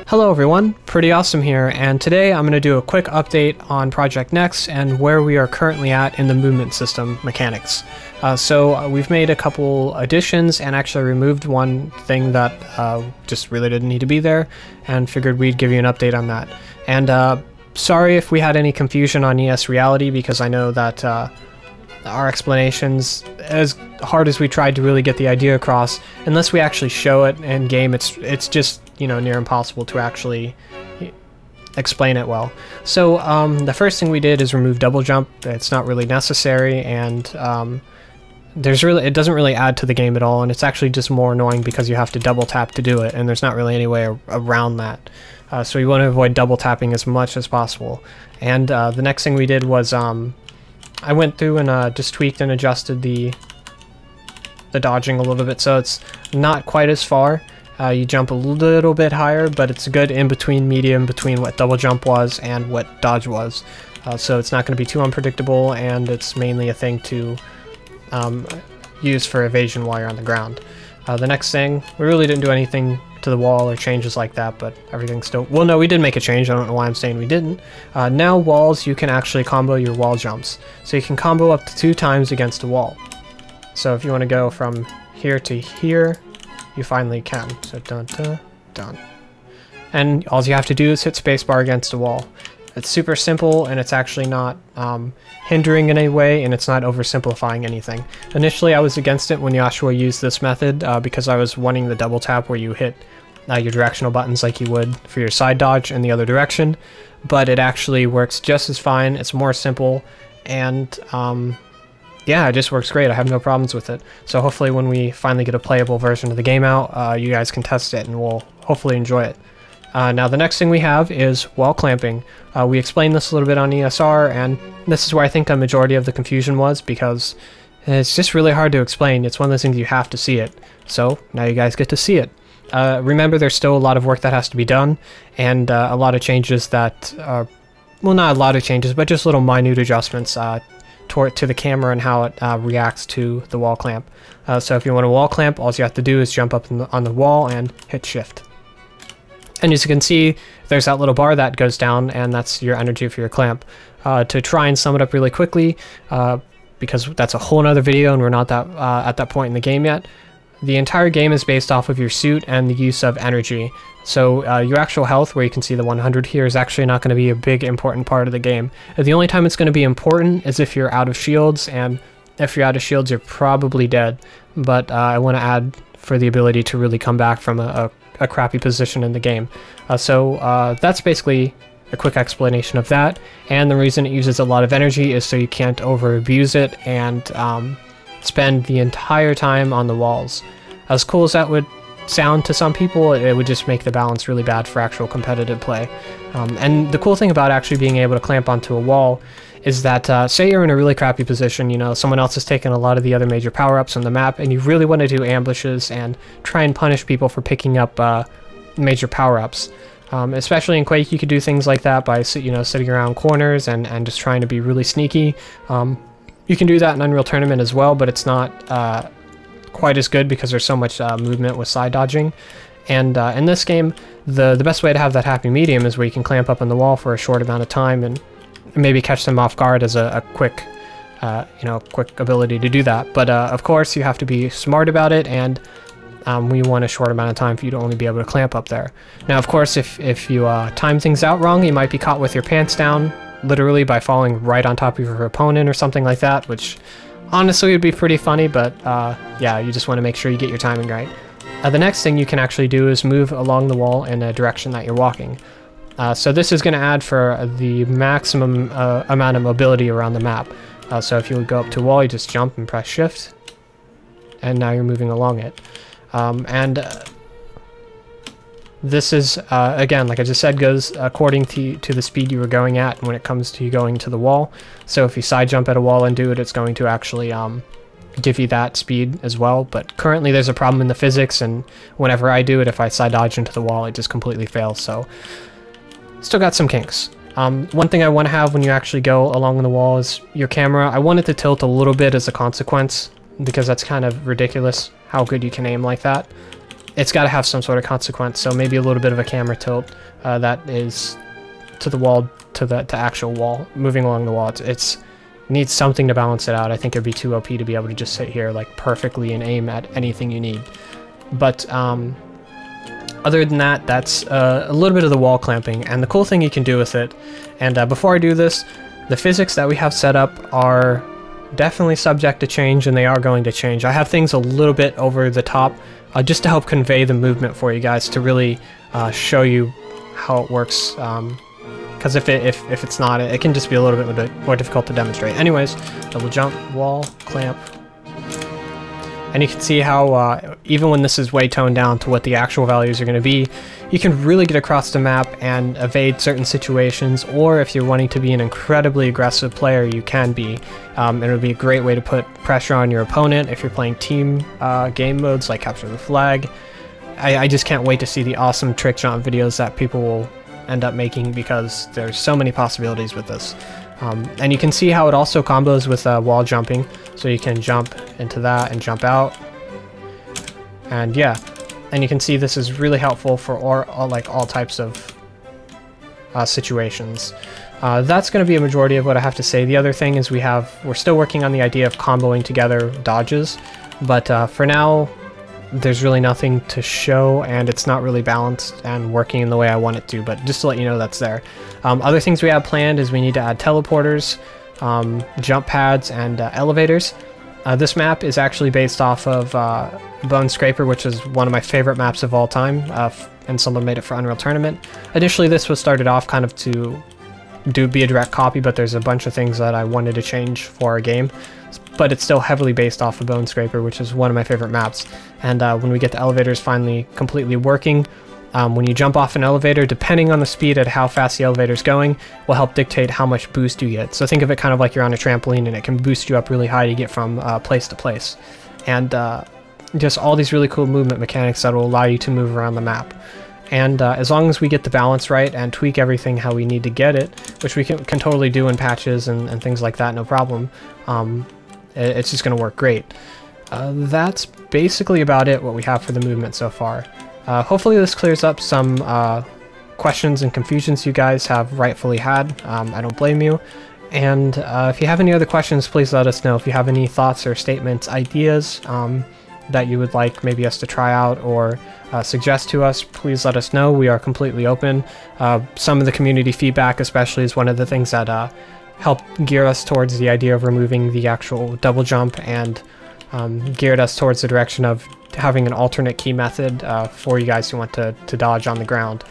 Hello everyone, Pretty Awesome here, and today I'm going to do a quick update on Project Nex and where we are currently at in the movement system mechanics. We've made a couple additions and actually removed one thing that just really didn't need to be there, and figured we'd give you an update on that. And sorry if we had any confusion on ES Reality, because I know that our explanations, as hard as we tried to really get the idea across, unless we actually show it in game, it's just, you know, near impossible to actually explain it well. So the first thing we did is remove double jump. It's not really necessary, and it doesn't really add to the game at all, and it's actually just more annoying because you have to double tap to do it, and there's not really any way around that. So you want to avoid double tapping as much as possible. And the next thing we did was I went through and just tweaked and adjusted the dodging a little bit, so it's not quite as far. You jump a little bit higher, but it's a good in-between medium between what double jump was and what dodge was. So it's not going to be too unpredictable, and it's mainly a thing to use for evasion while you're on the ground. The next thing, we really didn't do anything to the wall or changes like that, but everything's still... Well, no, we did make a change. I don't know why I'm saying we didn't. Now walls, you can actually combo your wall jumps. So you can combo up to 2 times against a wall. So if you want to go from here to here, you finally can. So dun dun dun. And all you have to do is hit spacebar against a wall. It's super simple, and it's actually not hindering in any way, and it's not oversimplifying anything. Initially I was against it when Joshua used this method because I was wanting the double tap where you hit your directional buttons like you would for your side dodge in the other direction, but it actually works just as fine. It's more simple, and yeah, it just works great. I have no problems with it. So hopefully when we finally get a playable version of the game out, you guys can test it and we'll hopefully enjoy it. Now the next thing we have is wall clamping. We explained this a little bit on ESR, and this is where I think a majority of the confusion was, because it's just really hard to explain. It's one of those things you have to see it. So now you guys get to see it. Remember, there's still a lot of work that has to be done, and a lot of changes that are, well, not a lot of changes, but just little minute adjustments to the camera and how it reacts to the wall clamp. So if you want a wall clamp, all you have to do is jump up on the wall and hit shift. And as you can see, there's that little bar that goes down, and that's your energy for your clamp. To try and sum it up really quickly, because that's a whole nother video and we're not that at that point in the game yet, the entire game is based off of your suit and the use of energy. So your actual health, where you can see the 100 here, is actually not going to be a big important part of the game. The only time it's going to be important is if you're out of shields, and if you're out of shields you're probably dead. But I want to add for the ability to really come back from a crappy position in the game. That's basically a quick explanation of that, and the reason it uses a lot of energy is so you can't over abuse it and spend the entire time on the walls. As cool as that would sound to some people, it would just make the balance really bad for actual competitive play. And the cool thing about actually being able to clamp onto a wall is that say you're in a really crappy position, you know, someone else has taken a lot of the other major power-ups on the map, and you really want to do ambushes and try and punish people for picking up major power-ups. Especially in Quake, you could do things like that by, you know, sitting around corners and just trying to be really sneaky. You can do that in Unreal Tournament as well, but it's not quite as good because there's so much movement with side dodging. And in this game, the best way to have that happy medium is where you can clamp up on the wall for a short amount of time and maybe catch them off guard as a quick, quick ability to do that. But of course, you have to be smart about it, and we want a short amount of time for you to only be able to clamp up there. Now, of course, if you time things out wrong, you might be caught with your pants down, literally by falling right on top of your opponent or something like that, which honestly would be pretty funny, but yeah, you just want to make sure you get your timing right. The next thing you can actually do is move along the wall in a direction that you're walking. So this is going to add for the maximum amount of mobility around the map. So if you would go up to a wall, you just jump and press shift, and now you're moving along it. This is, again, like I just said, goes according to the speed you were going at when it comes to you going to the wall. So if you side jump at a wall and do it, it's going to actually give you that speed as well. But currently there's a problem in the physics, and whenever I do it, if I side dodge into the wall, it just completely fails. So still got some kinks. One thing I want to have when you actually go along the wall is your camera. I want it to tilt a little bit as a consequence, because that's kind of ridiculous how good you can aim like that. it's got to have some sort of consequence. So maybe a little bit of a camera tilt that is to the wall, to actual wall, moving along the wall. It's needs something to balance it out. I think it'd be too OP to be able to just sit here like perfectly and aim at anything you need. But other than that, that's a little bit of the wall clamping, and the cool thing you can do with it. And before I do this, the physics that we have set up are definitely subject to change, and they are going to change. I have things a little bit over the top just to help convey the movement for you guys, to really show you how it works. Because if it's not, it can just be a little bit more difficult to demonstrate. Anyways, double jump, wall, clamp. And you can see how even when this is way toned down to what the actual values are going to be, you can really get across the map and evade certain situations, or if you're wanting to be an incredibly aggressive player, you can be. And it would be a great way to put pressure on your opponent if you're playing team game modes like Capture the Flag. I just can't wait to see the awesome trick jump videos that people will end up making, because there's so many possibilities with this. And you can see how it also combos with wall jumping, so you can jump into that and jump out. And yeah, and you can see this is really helpful for all types of situations. That's going to be a majority of what I have to say. The other thing is we're still working on the idea of comboing together dodges, but for now there's really nothing to show, and it's not really balanced and working in the way I want it to, but just to let you know that's there. Other things we have planned is we need to add teleporters, jump pads, and elevators. This map is actually based off of Bone Scraper, which is one of my favorite maps of all time, and someone made it for Unreal Tournament. Initially this was started off kind of to be a direct copy, but there's a bunch of things that I wanted to change for our game. But it's still heavily based off of Bone Scraper, which is one of my favorite maps. And when we get the elevators finally completely working, when you jump off an elevator, depending on the speed at how fast the elevator's going, will help dictate how much boost you get. So think of it kind of like you're on a trampoline, and it can boost you up really high to get from place to place. And just all these really cool movement mechanics that will allow you to move around the map. And as long as we get the balance right and tweak everything how we need to get it, which we can totally do in patches and things like that, no problem, it's just going to work great. That's basically about it, what we have for the movement so far. Hopefully this clears up some questions and confusions you guys have rightfully had. I don't blame you. And if you have any other questions, please let us know. If you have any thoughts or statements, ideas that you would like maybe us to try out or suggest to us, please let us know. We are completely open. Some of the community feedback especially is one of the things that helped gear us towards the idea of removing the actual double jump, and geared us towards the direction of having an alternate key method for you guys who want to dodge on the ground.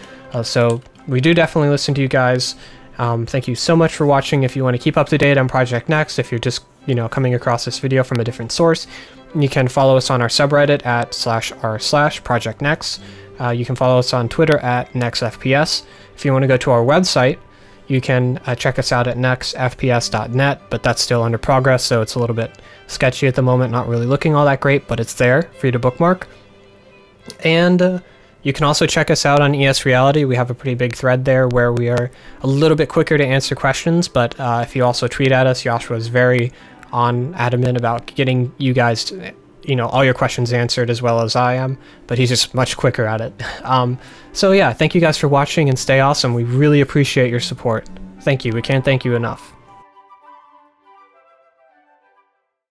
So we do definitely listen to you guys. Thank you so much for watching. If you want to keep up to date on Project Next, if you're just coming across this video from a different source, you can follow us on our subreddit at /r/projectnext. You can follow us on Twitter at nextfps. If you want to go to our website, you can check us out at nextfps.net, but that's still under progress, so it's a little bit sketchy at the moment, not really looking all that great, but it's there for you to bookmark. And you can also check us out on ES Reality. We have a pretty big thread there where we are a little bit quicker to answer questions, but if you also tweet at us, Joshua is very adamant about getting you guys all your questions answered, as well as I am, but he's just much quicker at it. So yeah, thank you guys for watching, and stay awesome. We really appreciate your support. Thank you. We can't thank you enough.